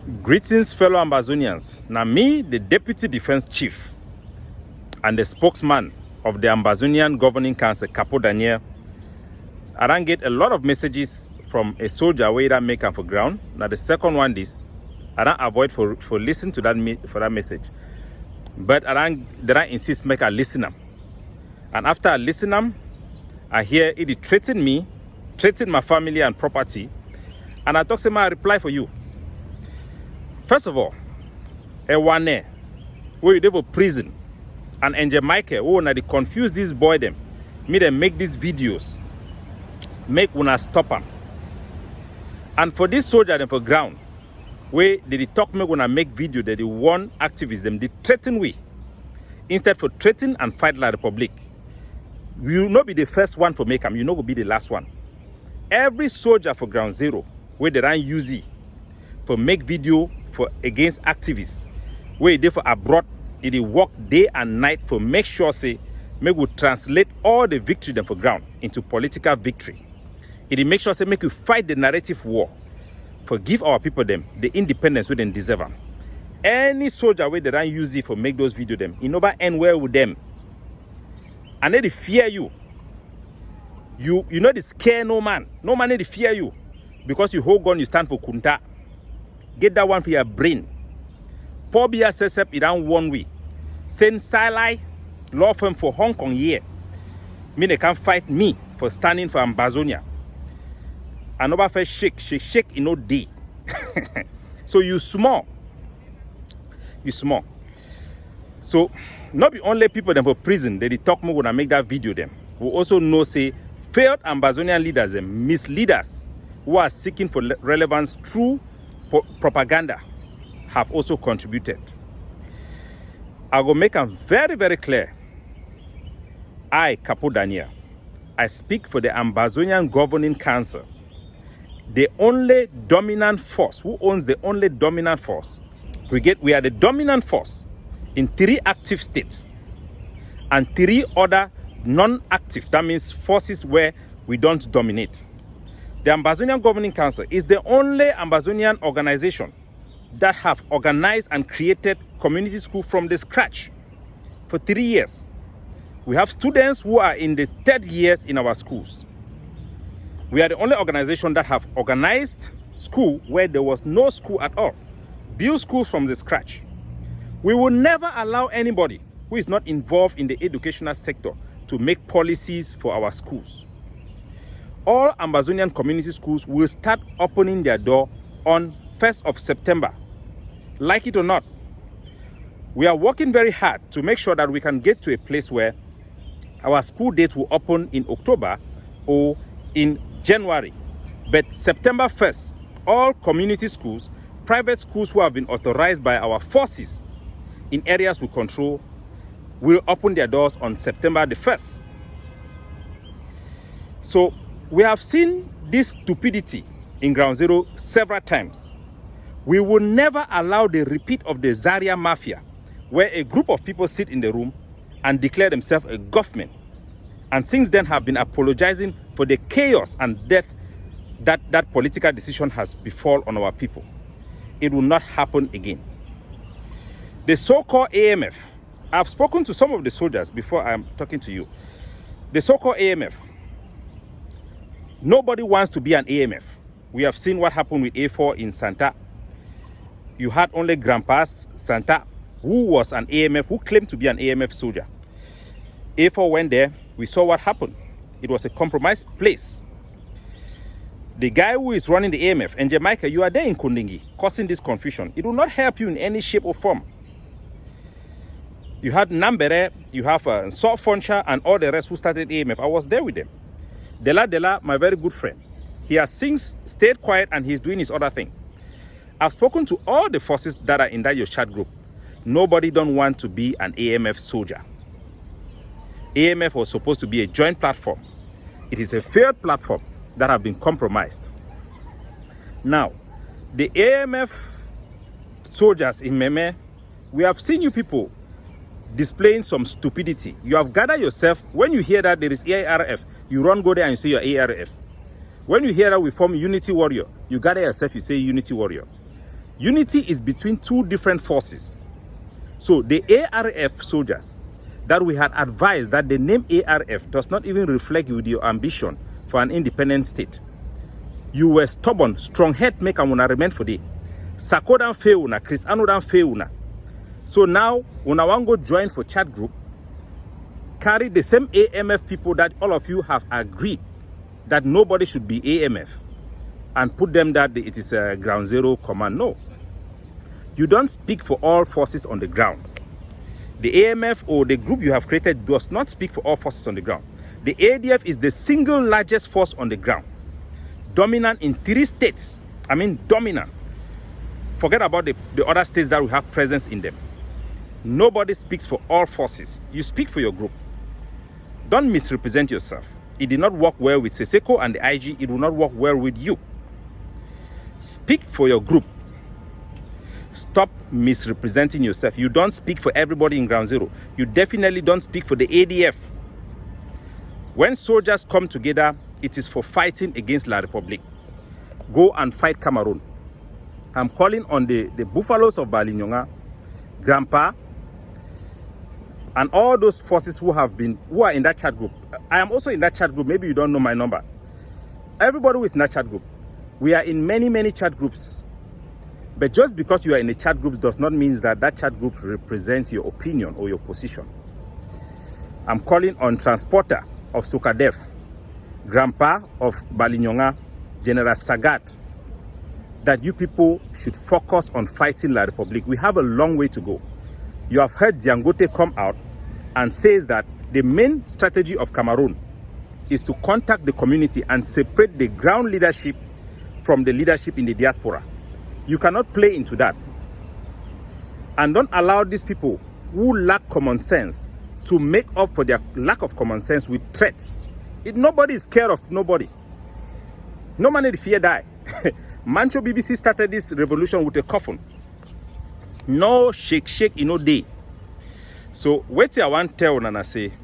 Greetings, fellow Ambazonians. Now me, the Deputy Defense Chief and the spokesman of the Ambazonian Governing Council, Capo Daniel, I don't get a lot of messages from a soldier where that make am for ground. Now the second one is, I don't avoid for listen to that message. But they don't insist make I listen them. And after I listen them, I hear it threaten me, threaten my family and property. And I talk to my reply for you. First of all, a one where you for prison and Angel Michael, who they confuse this boy them, me them make these videos, make una stop them. And for this soldier them for ground, where they talk me gonna make video that they warn activists them, they threaten we. Instead for threaten and fight like the public. You will not be the first one for make them, you know will be the last one. Every soldier for ground zero, where they run use for make video for against activists, where they for abroad, they work day and night for make sure say, make we translate all the victory them for ground into political victory. It make sure say make we fight the narrative war, for give our people them the independence we they deserve them. Any soldier where they run use it for make those video them, it never end well with them. And they fear you. You know they scare no man. No man they fear you. Because you hold gun, you stand for Kunta. Get that one for your brain. Poor BSSF, it down one way. Send Silai law firm for Hong Kong here. Me they can't fight me for standing for Ambazonia. And over first shake in no day. So you small. You small. So not the only people them for prison they talk more gonna make that video them. We also know say failed Ambazonian leaders and misleaders who are seeking for relevance through propaganda have also contributed. I will make them very, very clear. I, Capo Daniel, I speak for the Ambazonian Governing Council, the only dominant force. Who owns the only dominant force? We are the dominant force in 3 active states and 3 other non-active. That means forces where we don't dominate. The Ambazonian Governing Council is the only Ambazonian organization that have organized and created community school from the scratch for 3 years. We have students who are in the 3rd years in our schools. We are the only organization that have organized school where there was no school at all. Build schools from the scratch. We will never allow anybody who is not involved in the educational sector to make policies for our schools. All Ambazonian community schools will start opening their door on 1st of September. Like it or not, we are working very hard to make sure that we can get to a place where our school dates will open in October or in January. But September 1st, all community schools, private schools who have been authorized by our forces in areas we control will open their doors on September the 1st. So we have seen this stupidity in Ground Zero several times. We will never allow the repeat of the Zaria Mafia, where a group of people sit in the room and declare themselves a government, and since then have been apologizing for the chaos and death that political decision has befall on our people. It will not happen again. The so-called AMF, I've spoken to some of the soldiers before I'm talking to you. The so-called AMF, nobody wants to be an AMF. We have seen what happened with A4 in Santa. You had only Grandpa's Santa, who was an AMF, who claimed to be an AMF soldier. A4 went there, we saw what happened. It was a compromised place. The guy who is running the AMF, and Jamaica, you are there in Kundingi, causing this confusion. It will not help you in any shape or form. You had Nambere, you have Salt Foncha, and all the rest who started AMF. I was there with them. Dela, my very good friend. He has since stayed quiet and he's doing his other thing. I've spoken to all the forces that are in that your chat group. Nobody don't want to be an AMF soldier. AMF was supposed to be a joint platform. It is a failed platform that have been compromised. Now, the AMF soldiers in Meme, we have seen you people displaying some stupidity. You have gathered yourself. When you hear that there is ARF, you run, go there and say you're ARF. When you hear that we form Unity Warrior, you gather yourself, you say Unity Warrior. Unity is between two different forces. So the ARF soldiers that we had advised that the name ARF does not even reflect with your ambition for an independent state. You were stubborn, strong head make and remain for the Sakodan Feuna, Chris Anodan Feuna. So now when I want to go join for chat group, carry the same AMF people that all of you have agreed that nobody should be AMF and put them that it is a ground zero command. No. You don't speak for all forces on the ground. The AMF or the group you have created does not speak for all forces on the ground. The ADF is the single largest force on the ground. Dominant in 3 states. I mean dominant. Forget about the other states that we have presence in them. Nobody speaks for all forces. You speak for your group. Don't misrepresent yourself. It did not work well with Seseko and the IG. It will not work well with you. Speak for your group. Stop misrepresenting yourself. You don't speak for everybody in Ground Zero. You definitely don't speak for the ADF. When soldiers come together, it is for fighting against La Republique. Go and fight Cameroon. I'm calling on the Buffaloes of Balinyonga, Grandpa, and all those forces who are in that chat group. I am also in that chat group. Maybe you don't know my number. Everybody who is in that chat group. We are in many chat groups. But just because you are in a chat group does not mean that that chat group represents your opinion or your position. I'm calling on Transporter of Sukadef, Grandpa of Balinyonga, General Sagat, that you people should focus on fighting La Republique. We have a long way to go. You have heard Diangote come out and says that the main strategy of Cameroon is to contact the community and separate the ground leadership from the leadership in the diaspora. You cannot play into that. And don't allow these people who lack common sense to make up for their lack of common sense with threats. Nobody is scared of nobody. No man in fear die. Mancho BBC started this revolution with a coffin. No shake, no day. So what I want to tell Nana say,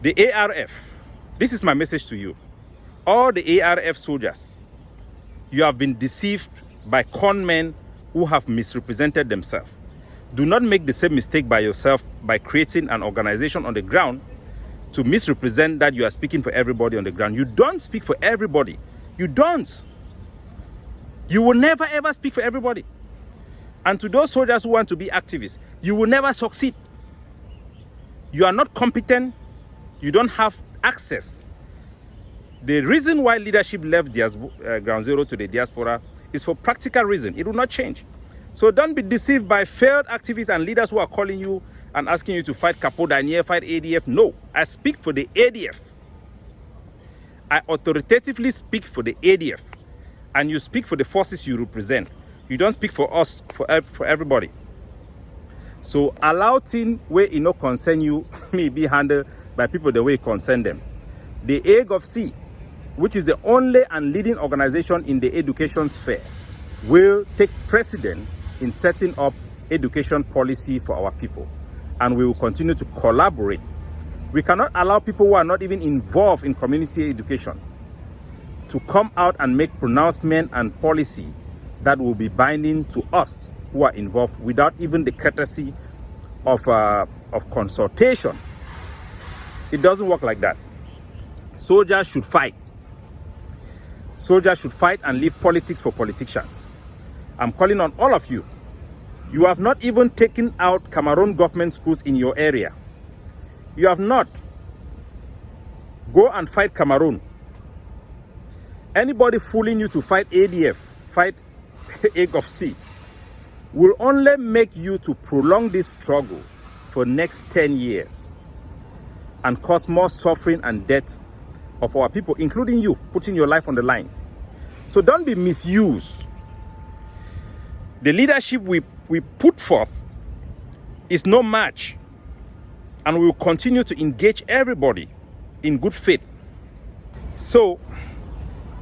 the ARF, this is my message to you. All the ARF soldiers, you have been deceived by con men who have misrepresented themselves. Do not make the same mistake by yourself by creating an organization on the ground to misrepresent that you are speaking for everybody on the ground. You don't speak for everybody. You don't. You will never ever speak for everybody. And to those soldiers who want to be activists, you will never succeed. You are not competent. You don't have access. The reason why leadership left Ground Zero to the diaspora is for practical reason. It will not change. So don't be deceived by failed activists and leaders who are calling you and asking you to fight Capo Daniel, fight ADF. No, I speak for the ADF. I authoritatively speak for the ADF. And you speak for the forces you represent. You don't speak for us, for everybody. So allow things where it not concern you may be handled by people the way it concern them. The AGOFC, which is the only and leading organization in the education sphere, will take precedent in setting up education policy for our people. And we will continue to collaborate. We cannot allow people who are not even involved in community education to come out and make pronouncement and policy that will be binding to us who are involved without even the courtesy of consultation. It doesn't work like that. Soldiers should fight. Soldiers should fight and leave politics for politicians. I'm calling on all of you. You have not even taken out Cameroon government schools in your area. You have not. Go and fight Cameroon. Anybody fooling you to fight ADF, fight AGOFC, will only make you to prolong this struggle for next 10 years and cause more suffering and death of our people, including you, putting your life on the line. So don't be misused. The leadership we put forth is no match, and we will continue to engage everybody in good faith. So,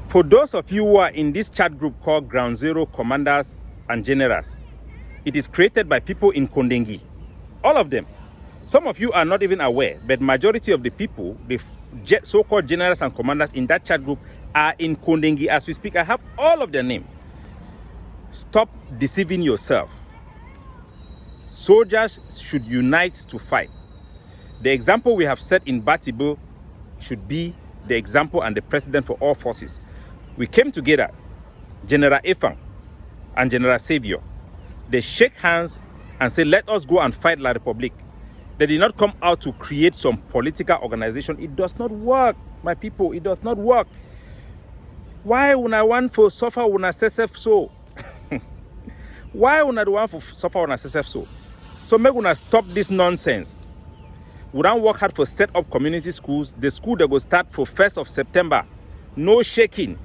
for those of you who are in this chat group called Ground Zero Commanders and Generals, it is created by people in Kondengi. All of them. Some of you are not even aware, but majority of the people, the so-called generals and commanders in that chat group, are in Kondengi as we speak. I have all of their names. Stop deceiving yourself. Soldiers should unite to fight. The example we have set in Batibo should be the example and the precedent for all forces. We came together, General Efang and General Savior. They shake hands and say, let us go and fight La Republique. They did not come out to create some political organization. It does not work, my people. It does not work. Why would I want to suffer when I so? Why would I want to suffer when I so? So make una stop this nonsense. We don't work hard for set up community schools. The school that will start for 1st of September. No shaking.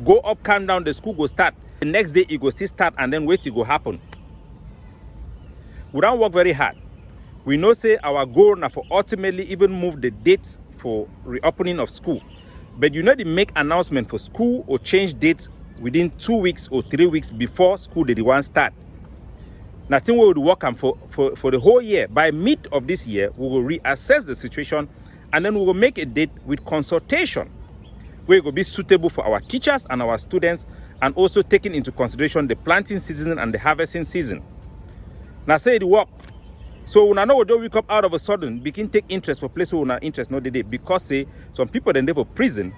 Go up, calm down, the school go start. The next day it go still start and then wait it go happen. We don't work very hard. We know say our goal now for ultimately even move the dates for reopening of school. But you know they make announcement for school or change dates within 2 weeks or 3 weeks before school they want start. Nothing will work for the whole year. By mid of this year, we will reassess the situation and then we will make a date with consultation where it will be suitable for our teachers and our students and also taking into consideration the planting season and the harvesting season. Now say it work. So when I know we don't wake up out of a sudden, begin take interest for places where interest not the day because say some people then they for prison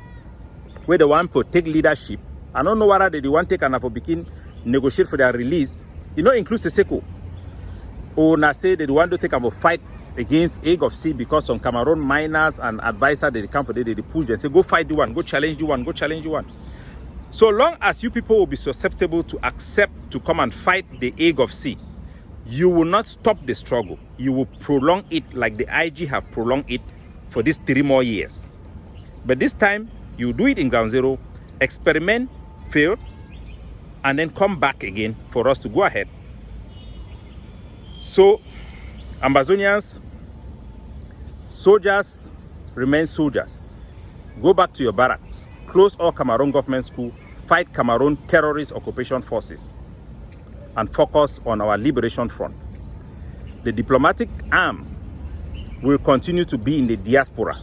where they want to take leadership. I don't know whether they want to take and for begin negotiate for their release. It not includes Seseko. Or now say they want to take a fight against Egg of Sea because some Cameroon miners and advisors they come for they push and say go fight the one, go challenge the one, go challenge the one. So long as you people will be susceptible to accept to come and fight the Egg of Sea, you will not stop the struggle. You will prolong it like the IG have prolonged it for these 3 more years. But this time, you do it in ground zero, experiment, fail, and then come back again for us to go ahead. So, Ambazonians, soldiers remain soldiers. Go back to your barracks. Close all Cameroon government school. Fight Cameroon terrorist occupation forces. And focus on our liberation front. The diplomatic arm will continue to be in the diaspora.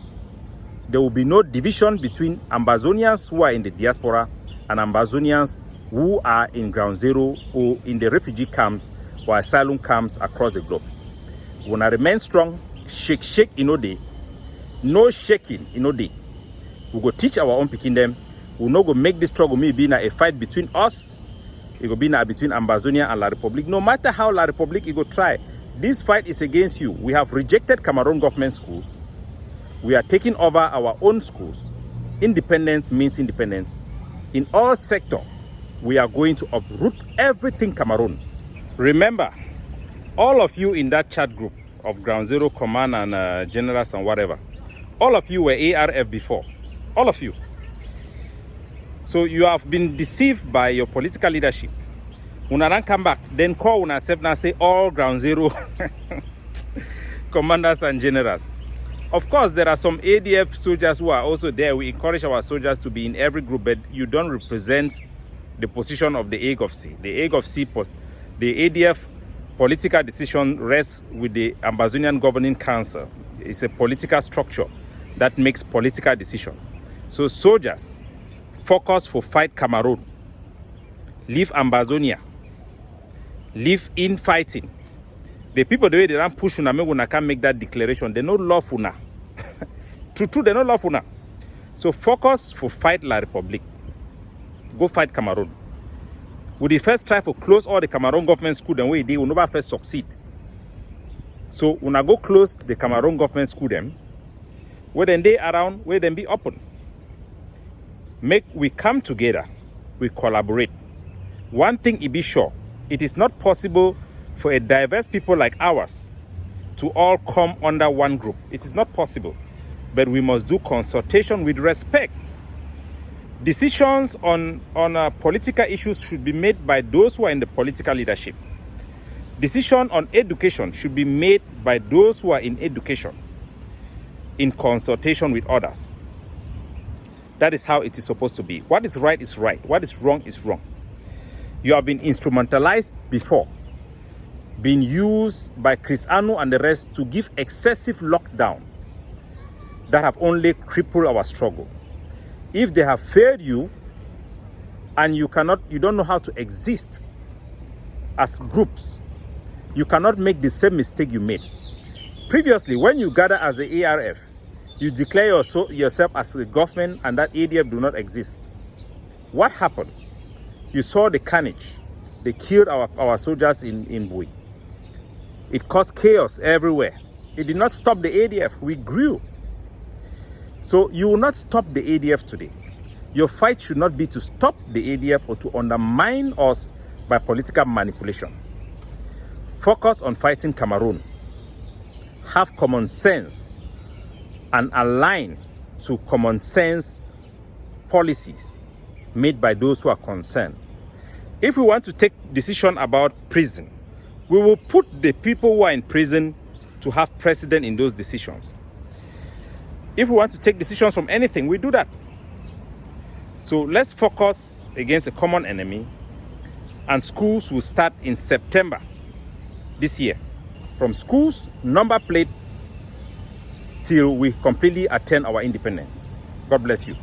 There will be no division between Ambazonians who are in the diaspora and Ambazonians who are in ground zero or in the refugee camps or asylum camps across the globe. We will remain strong, shake in no day, no shaking in no day. We go teach our own picking them. We no go make this struggle maybe a fight between us. It will be now between Ambazonia and La Republique. No matter how La Republique it go try, this fight is against you. We have rejected Cameroon government schools. We are taking over our own schools. Independence means independence. In all sectors, we are going to uproot everything Cameroon. Remember, all of you in that chat group of Ground Zero Command and generals and whatever, all of you were ARF before. All of you. So you have been deceived by your political leadership. When I come back, then call when I say all Ground Zero commanders and generals. Of course, there are some ADF soldiers who are also there. We encourage our soldiers to be in every group, but you don't represent the position of the Egg of Sea. The Egg of Sea, the ADF political decision rests with the Ambazonian Governing Council. It's a political structure that makes political decisions. So soldiers, focus for fight Cameroon. Leave Ambazonia. Leave in fighting. The people the way they don't push una can't make that declaration. They don't love una. True, they don't love una. So focus for fight La Republique. Go fight Cameroon. With the first try for close all the Cameroon government school, then we will never first succeed. So when I go close the Cameroon government school them, where then they around, where then be open. Make we come together, we collaborate. One thing it be sure, it is not possible for a diverse people like ours to all come under one group. It is not possible. But we must do consultation with respect. Decisions on political issues should be made by those who are in the political leadership. Decision on education should be made by those who are in education in consultation with others. That is how it is supposed to be. What is right is right. What is wrong is wrong. You have been instrumentalized before, been used by Chris Anu and the rest to give excessive lockdown that have only crippled our struggle. If they have failed you, and you don't know how to exist as groups, you cannot make the same mistake you made. Previously, when you gather as the ARF, you declare yourself as a government and that ADF do not exist. What happened? You saw the carnage. They killed our soldiers in Bui. It caused chaos everywhere. It did not stop the ADF. We grew. So you will not stop the ADF today. Your fight should not be to stop the ADF or to undermine us by political manipulation. Focus on fighting Cameroon. Have common sense and align to common sense policies made by those who are concerned. If we want to take decision about prison, we will put the people who are in prison to have precedent in those decisions. If we want to take decisions from anything, we do that. So let's focus against a common enemy, and schools will start in September this year. From schools, number plate, till we completely attain our independence. God bless you.